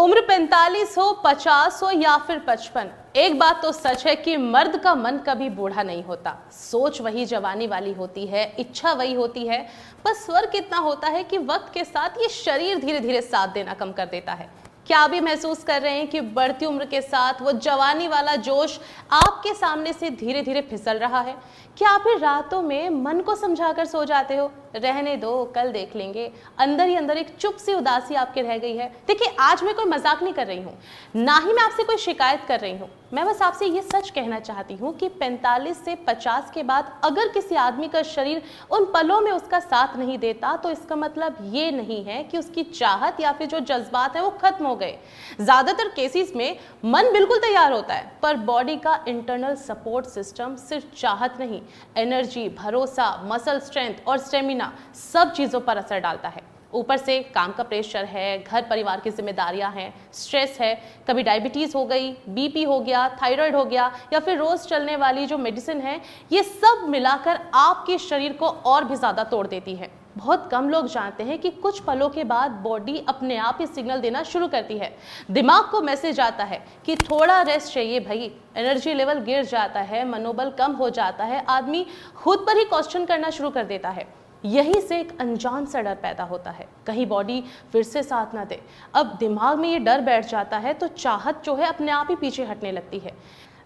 उम्र 45 हो, 50 हो या फिर 55, एक बात तो सच है कि मर्द का मन कभी बूढ़ा नहीं होता। सोच वही जवानी वाली होती है, इच्छा वही होती है। बस फर्क इतना होता है कि वक्त के साथ ये शरीर धीरे धीरे साथ देना कम कर देता है। क्या भी महसूस कर रहे हैं कि बढ़ती उम्र के साथ वो जवानी वाला जोश आपके सामने से धीरे धीरे फिसल रहा है? क्या आप रातों में मन को समझाकर सो जाते हो, रहने दो कल देख लेंगे, अंदर ही अंदर एक चुप सी उदासी आपके रह गई है? देखिए, आज मैं कोई मजाक नहीं कर रही हूँ, ना ही मैं आपसे कोई शिकायत कर रही हूँ। मैं बस आपसे ये सच कहना चाहती हूँ कि 45 से 50 के बाद अगर किसी आदमी का शरीर उन पलों में उसका साथ नहीं देता, तो इसका मतलब ये नहीं है कि उसकी चाहत या फिर जो जज्बात है वो खत्म हो गए। ज्यादातर केसेस में मन बिल्कुल तैयार होता है, पर बॉडी का इंटरनल सपोर्ट सिस्टम सिर्फ चाहत नहीं, एनर्जी, भरोसा, मसल स्ट्रेंथ और स्टेमिना सब चीजों पर असर डालता है। ऊपर से काम का प्रेशर है, घर परिवार की जिम्मेदारियां हैं, स्ट्रेस है, कभी डायबिटीज हो गई, बीपी हो गया, थायराइड हो गया, या फिर रोज चलने वाली जो मेडिसिन है, ये सब मिलाकर आपके शरीर को और भी ज्यादा तोड़ देती है। बहुत कम लोग जानते हैं कि कुछ पलों के बाद बॉडी अपने आप ही सिग्नल देना शुरू करती है। दिमाग को मैसेज आता है कि थोड़ा रेस्ट चाहिए भाई, एनर्जी लेवल गिर जाता है, मनोबल कम हो जाता है, आदमी खुद पर ही क्वेश्चन करना शुरू कर देता है। यही से एक अनजान सा डर पैदा होता है, कहीं बॉडी फिर से साथ ना दे। अब दिमाग में ये डर बैठ जाता है तो चाहत जो है अपने आप ही पीछे हटने लगती है।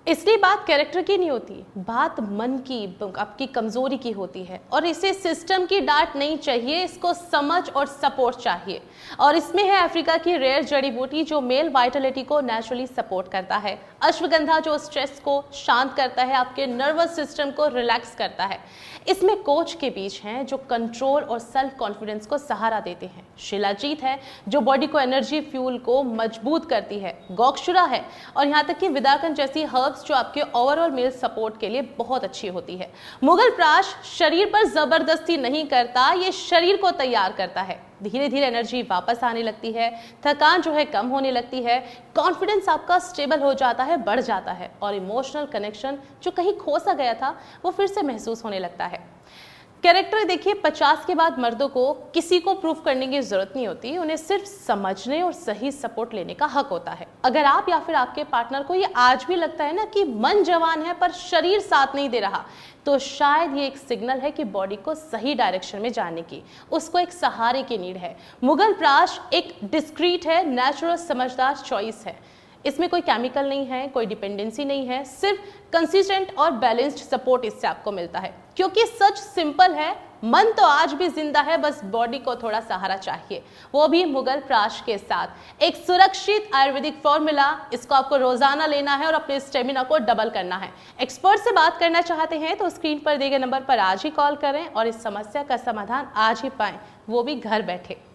इसलिए बात कैरेक्टर की नहीं होती, बात मन की, आपकी कमजोरी की होती है। और इसे सिस्टम की डांट नहीं चाहिए, इसको समझ और सपोर्ट चाहिए। और इसमें है अफ्रीका की रेयर जड़ी बूटी जो मेल वाइटलिटी को नेचुरली सपोर्ट करता है, अश्वगंधा जो स्ट्रेस को शांत करता है, आपके नर्वस सिस्टम को रिलैक्स करता है। इसमें कोच के बीच हैं जो कंट्रोल और सेल्फ कॉन्फिडेंस को सहारा देते हैं, शिलाजीत है जो बॉडी को एनर्जी फ्यूल को मजबूत करती है, गोक्षुरा है, और यहाँ तक कि विदाकन जैसी हर्ब्स जो आपके ओवरऑल मेल सपोर्ट के लिए बहुत अच्छी होती है। मुगल प्राश शरीर पर जबरदस्ती नहीं करता, ये शरीर को तैयार करता है। धीरे धीरे एनर्जी वापस आने लगती है, थकान जो है कम होने लगती है, कॉन्फिडेंस आपका स्टेबल हो जाता है, बढ़ जाता है, और इमोशनल कनेक्शन जो कहीं खो सा गया था वो फिर से महसूस होने लगता है। कैरेक्टर देखिए, 50 के बाद मर्दों को किसी को प्रूफ करने की जरूरत नहीं होती, उन्हें सिर्फ समझने और सही सपोर्ट लेने का हक होता है। अगर आप या फिर आपके पार्टनर को ये आज भी लगता है ना कि मन जवान है पर शरीर साथ नहीं दे रहा, तो शायद ये एक सिग्नल है कि बॉडी को सही डायरेक्शन में जाने की, उसको एक सहारे की नीड है। मुगल प्राश एक डिस्क्रीट है, नेचुरल, समझदार चॉइस है। इसमें कोई केमिकल नहीं है, कोई डिपेंडेंसी नहीं है, सिर्फ कंसिस्टेंट और बैलेंस्ड सपोर्ट इससे आपको मिलता है। क्योंकि सच सिंपल है, मन तो आज भी जिंदा है, बस बॉडी को थोड़ा सहारा चाहिए, वो भी मुगल प्राश के साथ। एक सुरक्षित आयुर्वेदिक फॉर्मूला, इसको आपको रोजाना लेना है और अपने स्टेमिना को डबल करना है। एक्सपर्ट से बात करना चाहते हैं तो स्क्रीन पर दिए गए नंबर पर आज ही कॉल करें और इस समस्या का समाधान आज ही पाएं, वो भी घर बैठे।